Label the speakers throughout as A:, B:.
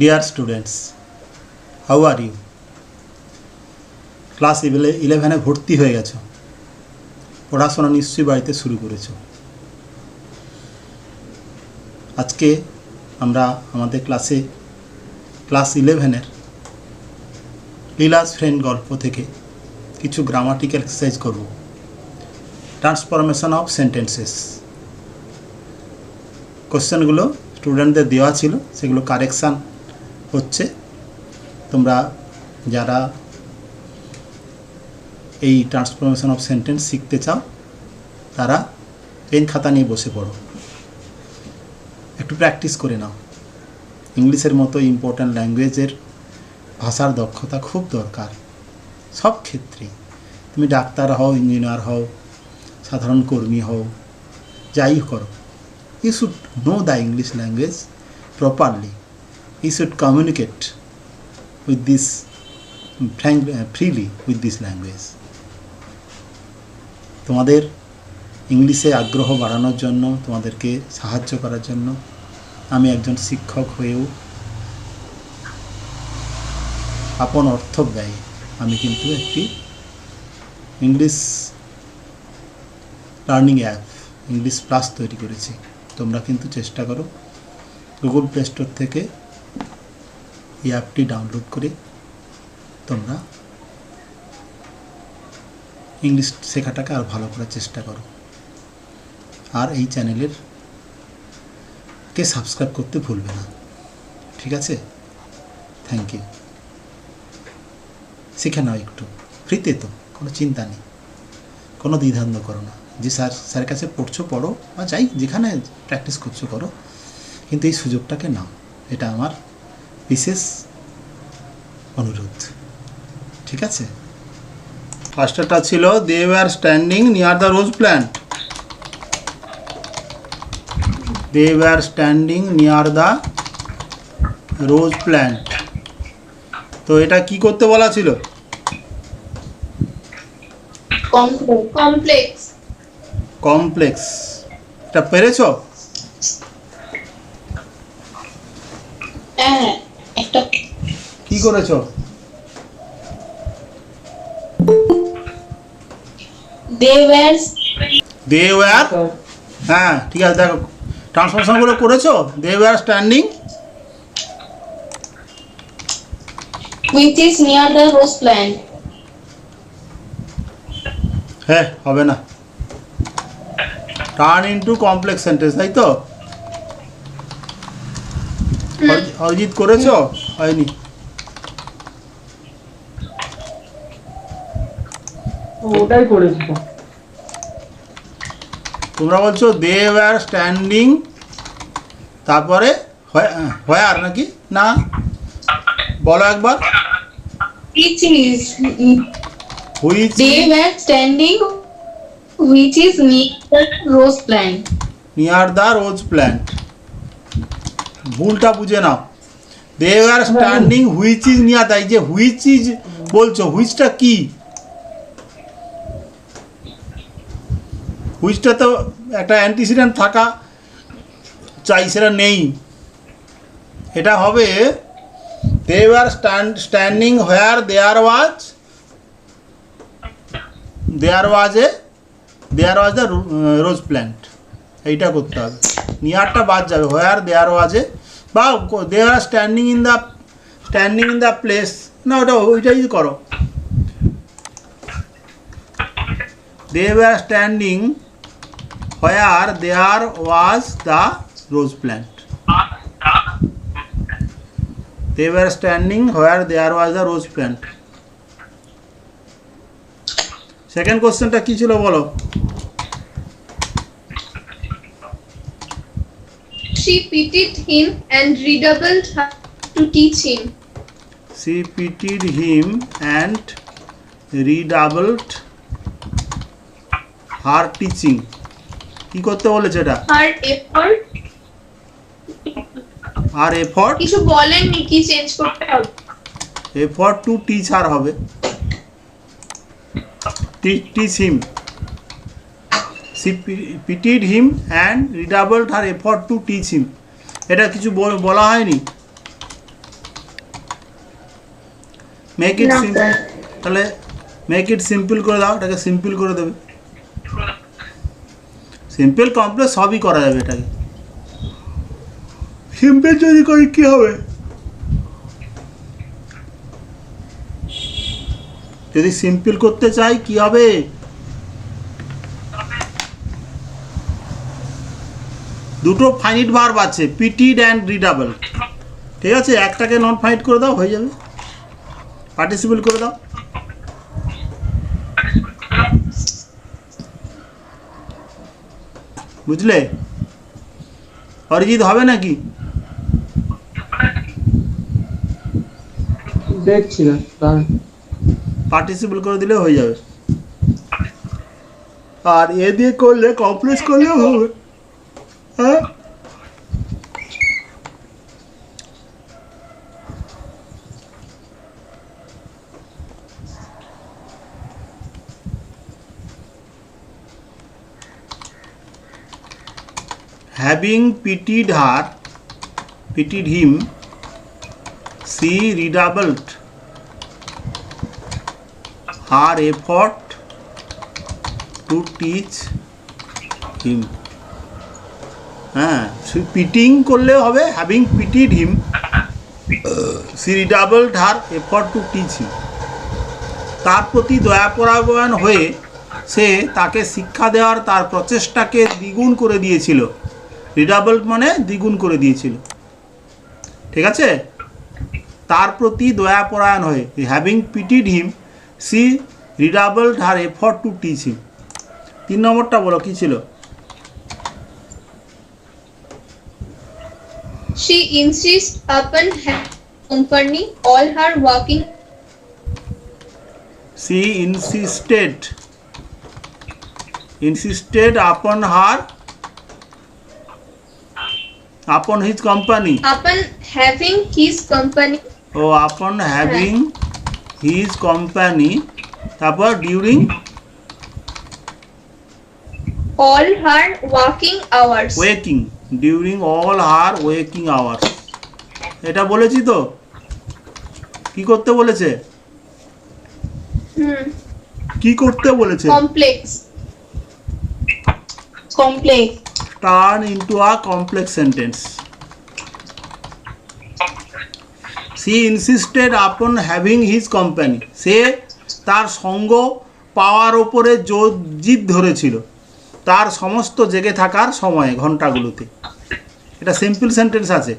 A: Dear students, how are you? Class 11-এ ভর্তি হয়ে গেছো, পড়াশোনা নিশ্চয়ই বাড়িতে শুরু করেছো। আজকে আমরা আমাদের ক্লাস 11-এর লীলাস ফ্রেন্ড গল্প থেকে কিছু গ্রামাটিক্যাল এক্সারসাইজ করব। ট্রান্সফরমেশন অফ সেন্টেন্সেস কোশ্চেনগুলো স্টুডেন্টদের দেওয়া ছিল, সেগুলো কারেকশান হচ্ছে। তোমরা যারা এই ট্রান্সফরমেশন অফ সেন্টেন্স শিখতে চাও তারা পেন খাতা নিয়ে বসে পড়ো, একটু প্র্যাকটিস করে নাও। ইংলিশের মতো ইম্পর্ট্যান্ট ল্যাঙ্গুয়েজের ভাষার দক্ষতা খুব দরকার সব ক্ষেত্রেই। তুমি ডাক্তার হও, ইঞ্জিনিয়ার হও, সাধারণ কর্মী হও, যাই করো, you should know the English language properly. You should communicate with this freely with this language. তোমাদের ইংলিশে আগ্রহ বাড়ানোর জন্য, তোমাদেরকে সাহায্য করার জন্য আমি একজন শিক্ষক হয়েও আপন অর্থ ব্যয়ে আমি কিন্তু একটি English learning app English plus তৈরি করেছি। তোমরা কিন্তু চেষ্টা করো গুগল প্লে স্টোর থেকে এই অ্যাপটি ডাউনলোড করে তোমরা ইংলিশ শেখাটাকে আর ভালো করার চেষ্টা করো। আর এই চ্যানেলের কে সাবস্ক্রাইব করতে ভুলবে না, ঠিক আছে? Thank you. শিখে নাও একটু, ফ্রিতে তো, কোনো চিন্তা নেই, কোনো দ্বিধাদ্বন্দ্ব করো না। যে স্যারের কাছে পড়ছো পড়ো, বা যাই যেখানে প্র্যাকটিস করছো করো, কিন্তু এই সুযোগটাকে নাও, এটা আমার বিশেষ অনুরোধ, ঠিক আছে? ফার্স্টটা ছিল they were standing near the rose plant. They were standing near the rose plant. তো এটা কি করতে বলা ছিল? কমপ্লেক্স। এটা পেরেছো? কি করেছো? দে ওয়ার, হ্যাঁ ঠিক আছে, দেখো ট্রান্সফরমেশন গুলো করেছো। They were standing
B: which is near the rose plant.
A: হ্যাঁ, হবে না, টার্ন ইনটু কমপ্লেক্স সেন্টেন্স, তাই তো? অরিজিৎ করেছো? হয়নি?
C: ওটাই করেছি।
A: তোমরা বলছো দে ওয়ার স্ট্যান্ডিং, তারপরে হোয়ার নাকি না, বলো একবার।
B: Which is
A: which,
B: they were standing which is near the rose plant.
A: Near the rose plant. ভুলটা বুঝে নাও। They were standing which is near, তাই যে হুইচ ইজ বলছো, হুইচটা কি? হুইচটা তো একটা অ্যান্টিসিডেন্ট থাকা চাই, সেটা নেই। এটা হবে they were standing where there was the rose plant. এইটা করতে হবে, নিয়ারটা বাদ যাবে, হোয়ার দেয়ার ওয়াজ এ, বা they are standing in the place, না ওইটাই করো। They were standing where there was the rose plant. They were standing where there was the rose plant. Second কোশ্চেনটা কি ছিল বলো?
D: She pitied him and redoubled her to teach him.
A: She pitied him and redoubled her teaching. কি করতে বলেছে এটা?
D: Her effort. কিছু বলেননি, কি চেঞ্জ করতে হবে?
A: effort to teach her হবে, teach him. She pitied him and redoubled her effort to teach him. এটা কিছু বলা হয়নি? Make it
B: No,
A: simple,
B: sir.
A: তাহলে মেক ইট সিম্পল করে দাও, এটাকে সিম্পল করে দেবে। সিম্পল কমপ্লেক্স সবই করা যাবে এটাকে। সিম্পল যদি করি কি হবে, যদি সিম্পল করতে চাই কি হবে, দুটো ফাইনিট ভার্ব আছে, পিটিড অ্যান্ড রিডাবল। ঠিক আছে, একটাকে নন ফাইনিট করে দাও, হয়ে যাবে। পার্টিসিপেল করে দাও। বুঝলে? অরিজিৎ হবে নাকি?
C: দেখছি না, দাঁড়ান।
A: পার্টিসিপেল করে দিলে হয়ে যাবে। আর এ দিয়ে করলে কমপ্লেক্স করলেও হবে। হ্যাঁ, having pitied him, she redoubled her effort to teach him. হ্যাঁ, পিটিং করলে হবে having pitied him, she redoubled her effort to teach him. তার প্রতি দয়াপরায়ণ হয়ে সে তাকে শিক্ষা দেওয়ার তার প্রচেষ্টাকে দ্বিগুণ করে দিয়েছিল। রিডাবলড মানে দ্বিগুণ করে দিয়েছিল। ঠিক আছে, তার প্রতি দয়াপরায়ণ হয়ে, having pitied him she redoubled her effort to teach him. 3 নম্বরটা বলো কি ছিল?
D: She insists upon company all her working.
A: She insisted upon his company.
D: Upon having his company.
A: Upon having his company, তারপর during
D: All her working hours.
A: during all her waking hours. এটা বলেছি তো, কি করতে বলেছে? কি করতে বলেছে?
D: Complex.
A: Turn into a complex sentence. She insisted upon having his company. সে তার সঙ্গ পাওয়ার ওপরে জিদ ধরেছিল তার সমস্ত জেগে থাকার সময়ে, ঘন্টাগুলোতে। এটা সিম্পল সেন্টেন্স আছে।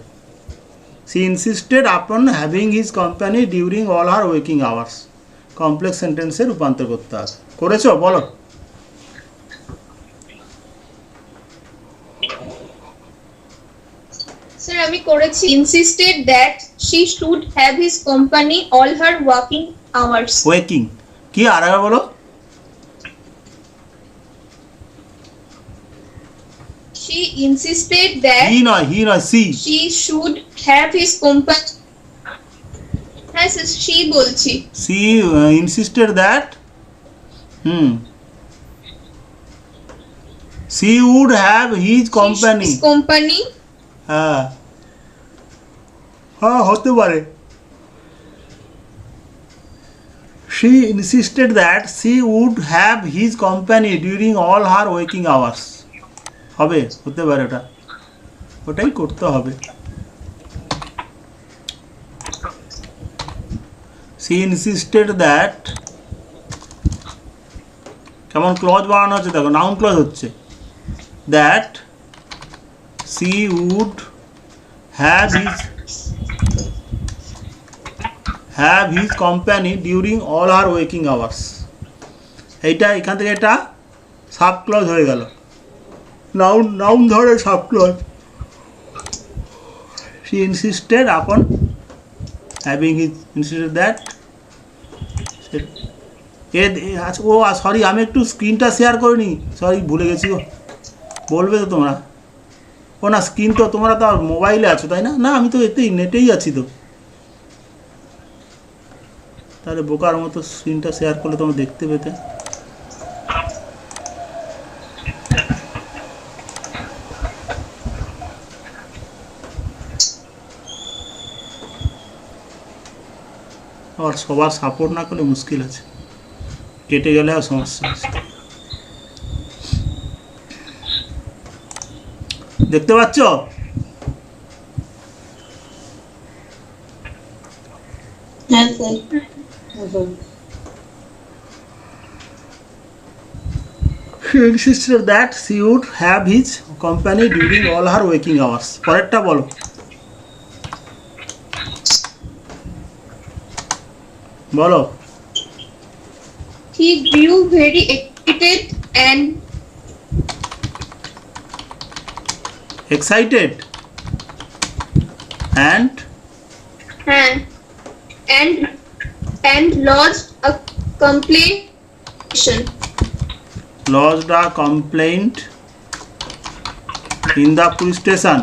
A: She insisted upon having his company during all her waking hours. Complex সেন্টেন্সে রূপান্তর করতে হবে। করেছো? বলো।
D: Sir, আমি করেছি। Insisted that she should have his company all her working hours.
A: Waking কি আরেকবার বলো?
D: She insisted that
A: হি নয় she.
D: she should have his company. হ্যাঁ স্যার, she বলছি।
A: She insisted that she would have his company.
D: His company.
A: হ্যাঁ, হতে পারে। She insisted that she would have his company during all her waking hours. হবে, হতে পারে, ওটাই করতে হবে। She insisted that, কেমন ক্লজ বানানো হচ্ছে দেখো, নাউন ক্লজ হচ্ছে। That she would have his company during all her waking hours. এইটা এখান থেকে এটা সাব ক্লজ হয়ে গেল, নাউন ধরে sub clause. She insisted upon having his, insisted that sorry, আমি একটু স্ক্রিনটা শেয়ার করিনি, সরি ভুলে গেছি। বলবে তো তোমরা? না, স্ক্রিন তো তোমরা তো মোবাইলে আছো তাই না? না, আমি তো এতেই নেটেই আছি তো। তাহলে বোকার মতো স্ক্রিনটা শেয়ার করলে তোমরা দেখতে পেতে। আর সবার সাপোর্ট না করলে মুশকিল আছে, কেটে গেলে আর সমস্যা আছে। দেখতে পাচ্ছ?
B: হ্যাঁ sir.
A: She insisted that she would have his company during all her waking hours. পরেরটা বলো। বলো।
D: He grew very excited and
A: Excited and
D: lodged a complaint
A: lodged a complaint in the police station.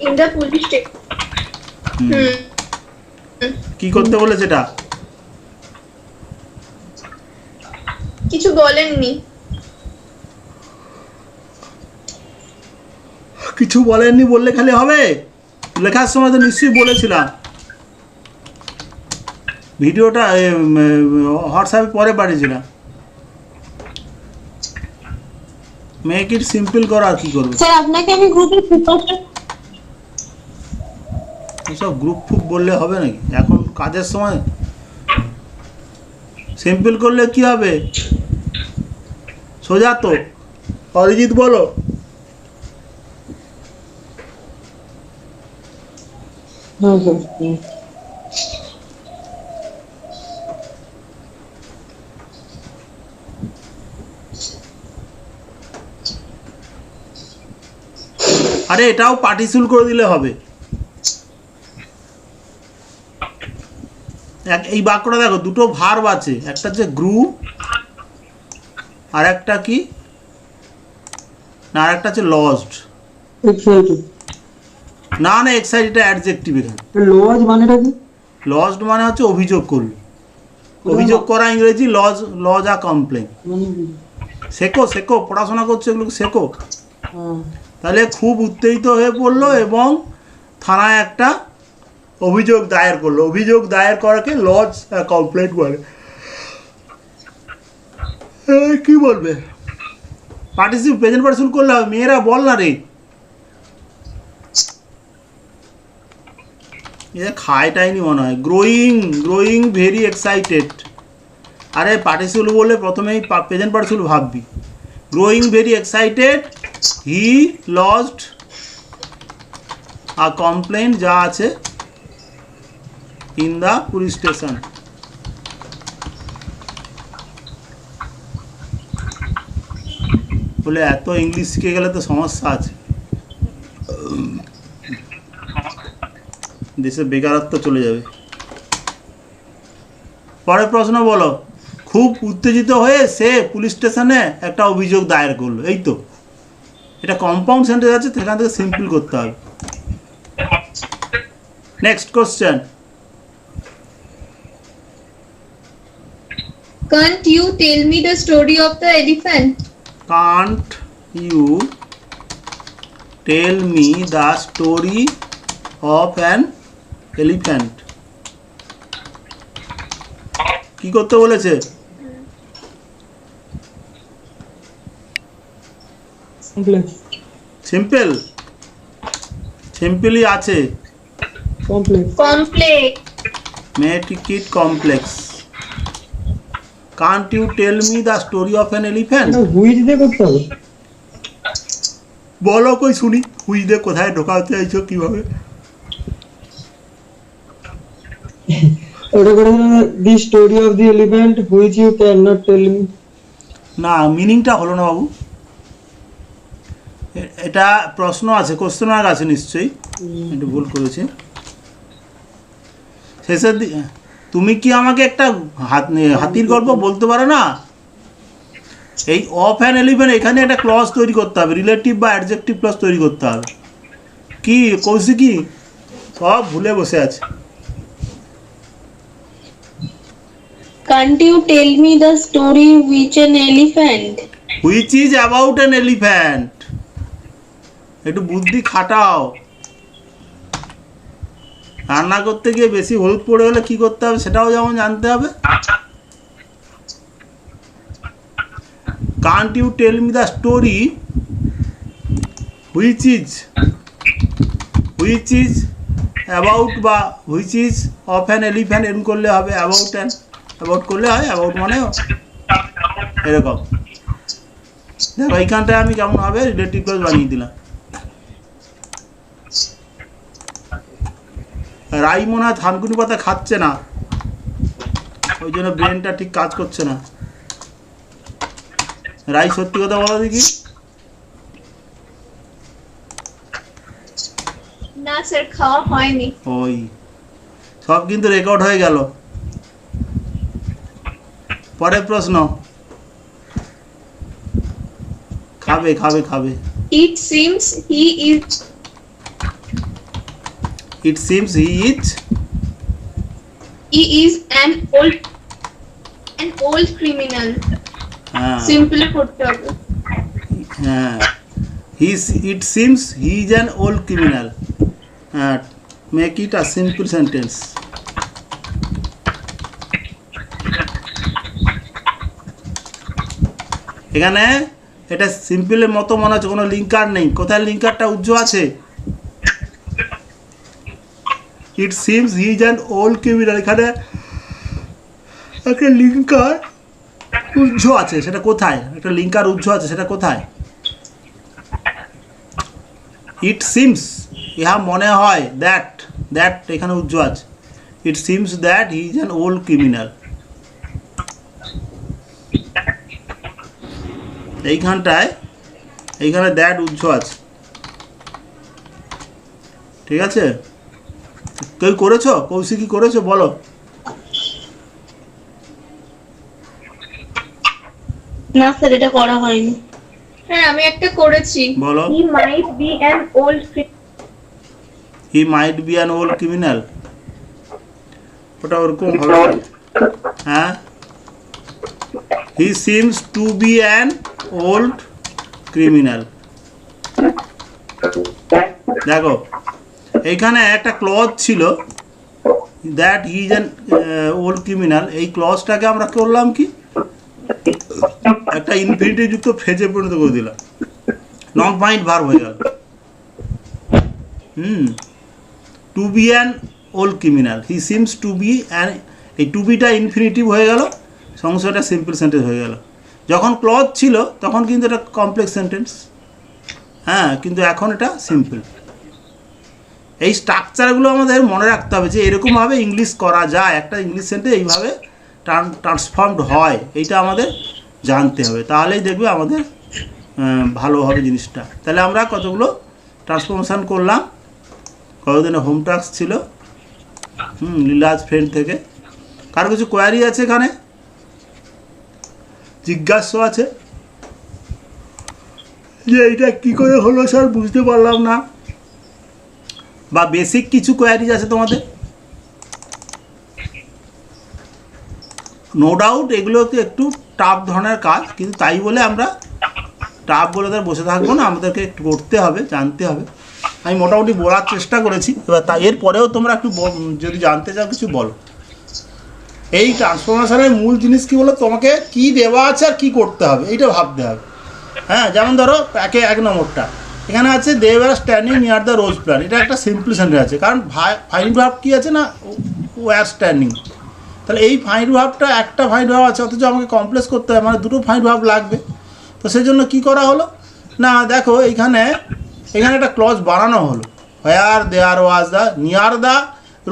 D: in the police station.
A: কি করতে বলেছে এটা?
D: কিছু বলেননি।
A: কিছু বলেননি বললে খালি হবে? লেখার সময় তো নিশ্চয়ই বলেছিলাম। ভিডিওটা হোয়াটসঅ্যাপে পরে পাঠিয়েছিলাম। মেক ইট সিম্পল করো, আর কি করবে?
B: স্যার আপনাকে আমি গ্রুপে
A: সব গ্রুপ ফুপ বললে হবে নাকি এখন কাজের সময়? সিম্পল করলে কি হবে? সোজা তো। অরিজিৎ বলো।
C: হ্যাঁ স্যার।
A: আরে এটাও পার্টিসিপল করে দিলে হবে। এই বাক্যটা দেখো, দুটো ভার্ব আছে, একটা হচ্ছে গ্রু আর একটা কি না, আর একটা হচ্ছে লস্ট।
C: এক্সাইটেড।
A: না না, এক্সাইটেড এটা অ্যাডজেক্টিভ। এখানে
C: লজ মানেটা কি?
A: লস্ট মানে হচ্ছে অভিযোগ করল। অভিযোগ করা ইংরেজি লজ আ কমপ্লেন।
C: মানে কি?
A: শেখো শেখো, পড়াশোনা করছো, এগুলো শেখো।
C: হ্যাঁ।
A: তাহলে খুব উত্তেজিত হয়ে পড়লো এবং থানায় একটা অভিযোগ দায়ের করলো। অভিযোগ দায়ের করাকে লজ কমপ্লেন্ট বলে। কি বলবে? পার্টিসিপেট প্রেজেন্ট পার্টিসিপেট করলে হবে। মেয়েরা বল না রে, এ খায়টাইনি মনে হয়। Growing very excited. আরে পার্টিসিপেট বললে প্রথমেই প্রেজেন্ট পার্টিসিপেট ভাববি। Growing very excited, he lodged a complaint, যা আছে ইন দ্য পুলিশ স্টেশন। বলে এত ইংলিশ শিখে গেলে তো সমস্যা আছে, দেশে বেকারত্ব চলে যাবে। পরের প্রশ্ন বলো। খুব উত্তেজিত হয়ে সে পুলিশ স্টেশনে একটা অভিযোগ দায়ের করলো। এই তো, এটা কম্পাউন্ড সেন্টেন্স আছে, সেখান থেকে সিম্পল করতে হবে। Next question.
D: Can't you tell me the story of the elephant?
A: Can't you tell me the story of an elephant? কি করতে বলেছে?
C: কমপ্লেক্স।
A: সিম্পল, সিম্পলি আছে।
C: Complex.
D: Complex.
A: Make it complex. Can't you tell me the story of an elephant?
C: এটা which দিয়ে করতে হবে?
A: বলো কই শুনি, হুইচ দিয়ে কোথায় ঢোকাতে চাইছো, কিভাবে?
C: ওটা করে the story of the elephant which you can not tell me.
A: না, মিনিংটা হলো না বাবু। এটা প্রশ্ন আছে, কোশ্চেন মার্ক আছে নিশ্চয়ই, একটু ভুল করেছি। শেষের দিকে তুমি কি আমাকে একটা হাতির গল্প বলতে পারো না? এই অফ অ্যান এলিফ্যান্ট, এখানে একটা ক্লজ তৈরি করতে হবে, রিলেটিভ বা অ্যাডজেক্টিভ ক্লজ তৈরি করতে হবে। কি কৌশিকী সব ভুলে বসে আছে।
B: Can't you tell me the story which an elephant?
A: Which is about an elephant. একটু বুদ্ধি খাটাও। রান্না করতে গিয়ে বেশি হলুদ পড়ে হলে কি করতে হবে সেটাও যেমন জানতে হবে। Can't you tell me the story which is about বা which is of an elephant, এরকম করলে হবে। অ্যাবাউট করলে হয়, অ্যাবাউট মানে এরকম। দেখো এইখানটায় আমি কেমন হবে রিলেটিভ ক্লজ বানিয়ে দিলাম। রাই মনে হয় থানকুনি পাতা খাচ্ছে না, ওই জন্য ব্রেনটা ঠিক কাজ করছে না। রাই সত্যি কথা বলো দেখি।
D: না স্যার, খাওয়া হয়নি।
A: ওই সব কিন্তু রেকর্ড হয়ে গেল। পরের প্রশ্ন। খাবে খাবে খাবে।
D: It seems he is
A: it seems he is
D: an old criminal.
A: হ্যাঁ
D: সিম্পলি করতে হবে।
A: হ্যাঁ it seems he is an old criminal. হ্যাঁ, make it a simple sentence. এখানে এটা সিম্পলের মতো মনে হচ্ছে, কোনো লিঙ্কার নেই। কোথায় লিঙ্কারটা উজ্জ্ব আছে? ইট seems he is an old criminal, এখানে একটা লিঙ্কার উজ্জ্ব আছে, সেটা কোথায়? একটা লিঙ্কার উজ্জ্ব আছে, সেটা কোথায়? ইট সিমস, ইহা মনে হয়, দ্যাট এখানে উজ্জ্ব আছে। ইট seems that he is an old criminal. এইখানে দ্যাট উজ্জ্ব আছে, ঠিক আছে? কেউ করেছো? কৌশিকী করেছো? বলো।
B: না স্যার, এটা করা হয়নি।
D: হ্যাঁ, আমি একটা করেছি।
A: বলো।
D: He might be an old
A: he might be an old criminal, ওটা ওরকম হবে। হ্যাঁ, হি seems to be an old criminal. দেখো এইখানে একটা ক্লজ ছিল, that he is an old criminal. এই ক্লজটাকে আমরা করলাম কি, একটা ইনফিনিটিভ যুক্ত ফ্রেজে পরিণত করে দিলাম, নন পয়েন্ট ভার্ব হয়ে গেল। To be an old criminal, he seems to be an, এই টু বিটা ইনফিনিটিভ হয়ে গেল, সঙ্গে একটা সিম্পল সেন্টেন্স হয়ে গেল। যখন ক্লজ ছিল তখন কিন্তু এটা কমপ্লেক্স সেন্টেন্স, হ্যাঁ, কিন্তু এখন এটা সিম্পল। এই স্ট্রাকচারগুলো আমাদের মনে রাখতে হবে যে এরকমভাবে ইংলিশ করা যায়, একটা ইংলিশ সেন্টেন্স এইভাবে ট্রান্সফর্মড হয়, এইটা আমাদের জানতে হবে। তাহলেই দেখবে আমাদের ভালো হবে জিনিসটা। তাহলে আমরা কতগুলো ট্রান্সফরমেশান করলাম। কতদিনে হোম টাস্ক ছিল লীলাজ ফ্রেন্ড থেকে। কারো কিছু কোয়ারি আছে এখানে? জিজ্ঞাসা আছে যে এইটা কী করে হলো স্যার, বুঝতে পারলাম না, বা বেসিক কিছু কোয়ারিজ আছে তোমাদের? নো ডাউট এগুলোকে একটু টাফ ধরনের কাজ, কিন্তু তাই বলে আমরা টাফ বলে তার বসে থাকবো না, আমাদেরকে একটু করতে হবে, জানতে হবে। আমি মোটামুটি বলার চেষ্টা করেছি। এবার এরপরেও তোমরা একটু যদি জানতে চাও কিছু বলো। এই ট্রান্সফরমেশনের মূল জিনিস কী বলো, তোমাকে কি দেওয়া আছে আর কী করতে হবে এইটা ভাবতে হবে। হ্যাঁ, যেমন ধরো এক নম্বরটা এখানে আছে, they were standing near the rose plant. এটা একটা সিম্পল সেন্টেন্স আছে, কারণ ফাইন ভার্ব কী আছে না, ওয়ার স্ট্যান্ডিং। তাহলে এই ফাইন ভার্বটা একটা ফাইন ভার্ব আছে, অথচ আমাকে কমপ্লেক্স করতে হবে, মানে দুটো ফাইন ভার্ব লাগবে। তো সেই জন্য কী করা হলো না, দেখো এখানে একটা ক্লজ বানানো হলো, where there was the near the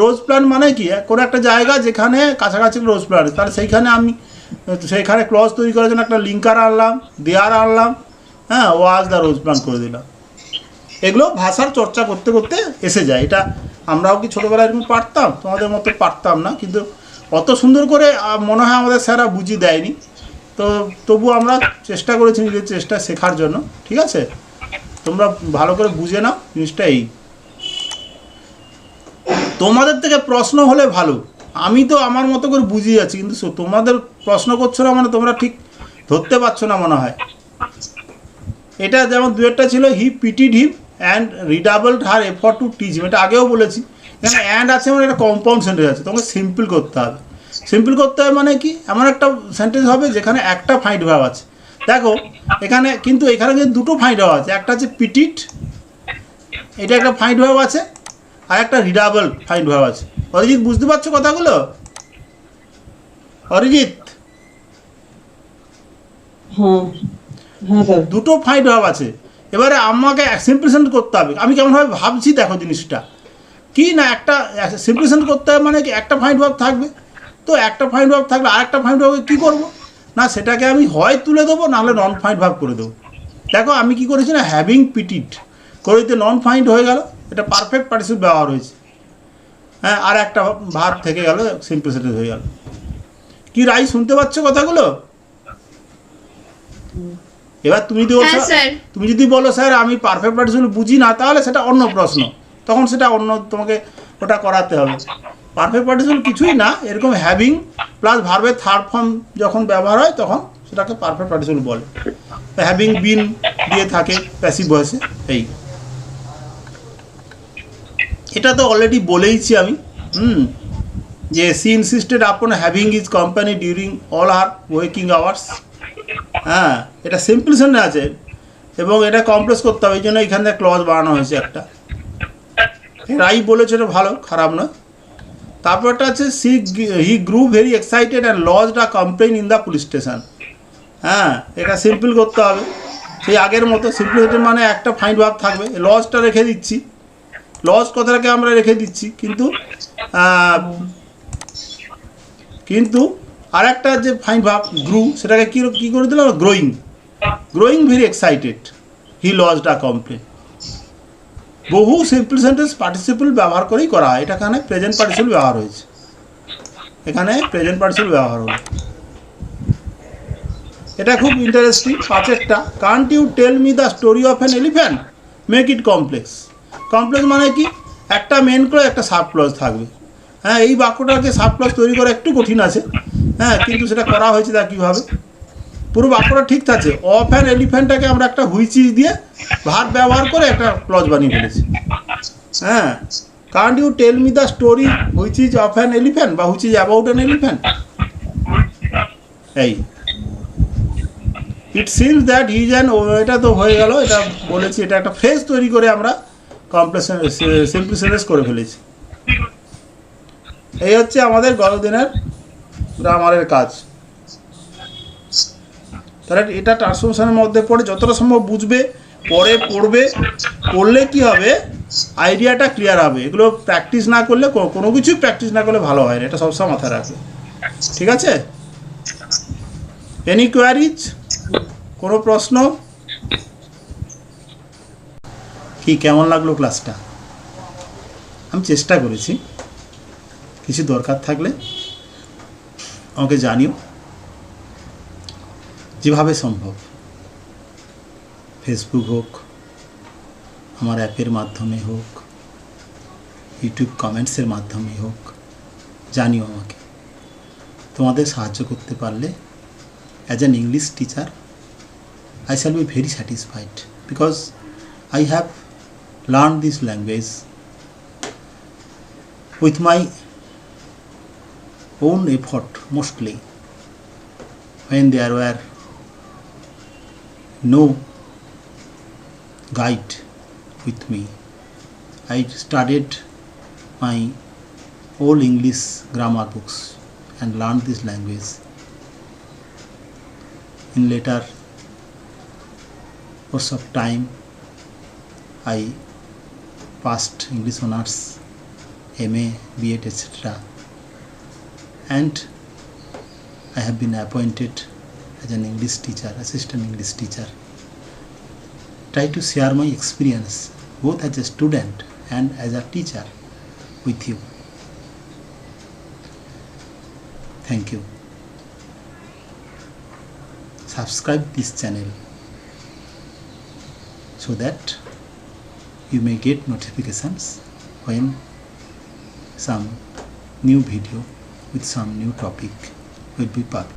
A: rose plant, মানে কি কোনো একটা জায়গা যেখানে কাছাকাছি রোজ প্ল্যান্ট, তাহলে সেইখানে ক্লজ তৈরি করার জন্য একটা লিঙ্কার আনলাম, দেয়ার আনলাম, হ্যাঁ, ওয়াজ দ্য রোজ প্ল্যান্ট করে দিলাম। এগুলো ভাষার চর্চা করতে করতে এসে যায়। এটা আমরাও কি ছোটোবেলায় এরকম পারতাম? তোমাদের মতো পারতাম না, কিন্তু অত সুন্দর করে মনে হয় আমাদের স্যাররা বুঝিয়ে দেয়নি। তো তবু আমরা চেষ্টা করেছি নিজের চেষ্টা শেখার জন্য, ঠিক আছে? তোমরা ভালো করে বুঝে নাও জিনিসটা। এই তোমাদের থেকে প্রশ্ন হলে ভালো, আমি তো আমার মতো করে বুঝিয়ে যাচ্ছি, কিন্তু তোমাদের প্রশ্ন করছো না, মানে তোমরা ঠিক ধরতে পারছো না মনে হয়। এটা যেমন দুয়েরটা ছিল, he pitied him and redoubled her effort to teach him, এটা আগেও বলেছি এখানে অ্যান্ড আছে মানে একটা কম্পাউন্ড সেন্টেন্স আছে, তোমাকে সিম্পল করতে হবে। সিম্পল করতে হবে মানে কি, এমন একটা সেন্টেন্স হবে যেখানে একটা ফাইন্ড ভার্ব আছে। দেখো এখানে কিন্তু দুটো ফাইন্ড ভার্ব আছে, একটা আছে পিটিট, এটা একটা ফাইন্ড ভার্ব আছে, আর একটা রিডাবল ফাইন্ড ভার্ব আছে। অরিজিৎ বুঝতে পারছো কথাগুলো? অরিজিৎ,
C: হ্যাঁ হ্যাঁ স্যার।
A: দুটো ফাইন্ড ভার্ব আছে। এবারে আমাকে সিম্পলিফিকেশন করতে হবে। আমি কেমনভাবে ভাবছি দেখো জিনিসটা কি না, একটা সিম্পলিফিকেশন করতে হবে মানে কি, একটা ফাইন্ড ভার্ব থাকবে, তো একটা ফাইন্ড ভার্ব থাকলে আরেকটা ফাইন্ড ভার্বকে কী করবো না, সেটাকে আমি হয় তুলে দেবো, নাহলে নন ফাইন্ড ভার্ব করে দেবো। দেখো আমি কি করেছি না, হ্যাভিং পিটিট করে দিতে নন ফাইন্ড হয়ে গেল, এটা পারফেক্ট পার্টিসিপেট ব্যবহার হয়েছে। হ্যাঁ, আর একটা ভার্ব থেকে গেল, সিম্পল সেন্টেন্স হয়ে গেল। কি রাই, শুনতে পাচ্ছ কথাগুলো? এবার তুমি যদি বলো স্যার আমি পারফেক্ট পার্টিসিপেট বুঝি না, তাহলে সেটা অন্য প্রশ্ন, তখন সেটা অন্য, তোমাকে ওটা করাতে হবে। পারফেক্ট পার্টিসিপেট কিছুই না, এরকম হ্যাভিং প্লাস ভার্বের থার্ড ফর্ম যখন ব্যবহার হয় তখন সেটাকে পারফেক্ট পার্টিসিপেট বলে। হ্যাভিং বিন দিয়ে থাকে প্যাসিভ ভয়েসে। এই এটা তো অলরেডি বলেইছি আমি, যে সি ইনসিস্টেড আপন having is company during all are working hours. হ্যাঁ, এটা সিম্পল সেন্টেন্স আছে এবং এটা কমপ্লেক্স করতে হবে, এই জন্য এখান থেকে ক্লজ বানানো হয়েছে একটা। রাই বলেছে, এটা ভালো, খারাপ নয়। তারপরটা আছে he grew very excited and lodged a complaint in the police station. হ্যাঁ, এটা সিম্পল করতে হবে সেই আগের মতো। সিম্পল মানে একটা ফাইন্ড ভার্ব থাকবে, লজটা রেখে দিচ্ছি, লজ কথাটাকে আমরা রেখে দিচ্ছি, কিন্তু আর একটা যে ফাইন্ড ভার্ব গ্রু, সেটাকে কী করে দিলাম, growing very excited, he lodged a complain. বহু সিম্পল সেন্টেন্স পার্টিসিপল ব্যবহার করেই করা হয়, এটা এখানে প্রেজেন্ট পার্টিসিপল ব্যবহার হয়েছে, এখানে প্রেজেন্ট পার্টিসিপল ব্যবহার হলো। এটা খুব ইন্টারেস্টিং। পাঁচেরটা, can't you tell me the story of an elephant, make it complex. Complex মানে কি, একটা মেন ক্লজ একটা সাব ক্লজ থাকবে। হ্যাঁ, এই বাক্যটাকে সাব ক্লজ তৈরি করা একটু কঠিন আছে, হ্যাঁ, কিন্তু সেটা করা হয়েছে। তা কীভাবে, পুরো বাক্যটা ঠিক আছে, অফ অ্যান এলিফ্যান্টটাকে আমরা একটা হুইচ ইজ দিয়ে ভার্ব ব্যবহার করে একটা ক্লজ বানিয়ে ফেলেছি। হ্যাঁ, can't you tell me the story which is of an elephant বা which is about an elephant. এই it seems that he is an, এটা তো হয়ে গেল, এটা বলেছি। এটা একটা ফ্রেজ তৈরি করে আমরা কমপ্লেক্স সিম্পল সেন্টেন্স করে ফেলেছি। এই হচ্ছে আমাদের গতদিনের গ্রামারের কাজ। তাহলে এটা ট্রান্সফরমেশনের মধ্যে পড়ে যতটা সম্ভব বুঝবে, পরে পড়লে কি হবে, আইডিয়াটা ক্লিয়ার হবে। এগুলো প্র্যাকটিস না করলে, কোনো কিছুই প্র্যাকটিস না করলে ভালো হয় না, এটা সবসময় মাথায় রাখবে। ঠিক আছে? এনি কোয়ারিজ, কোনো প্রশ্ন? কি কেমন লাগলো ক্লাসটা? আমি চেষ্টা করেছি, কিছু দরকার থাকলে আমাকে জানিও, যেভাবে সম্ভব, ফেসবুক হোক, আমার অ্যাপের মাধ্যমে হোক, ইউটিউব কমেন্টসের মাধ্যমে হোক, জানিও আমাকে। তোমাদের সাহায্য করতে পারলে as an English teacher I shall be very satisfied, because I have learned this language with my own effort mostly, when there were no guide with me. I studied my old English grammar books and learned this language. In later course of time, I passed English honors, MA, B.Ed, etc. And I have been appointed as an English teacher, assistant English teacher. Try to share my experience both as a student and as a teacher with you. Thank you. Subscribe this channel so that you may get notifications when some new video with some new topic will be published.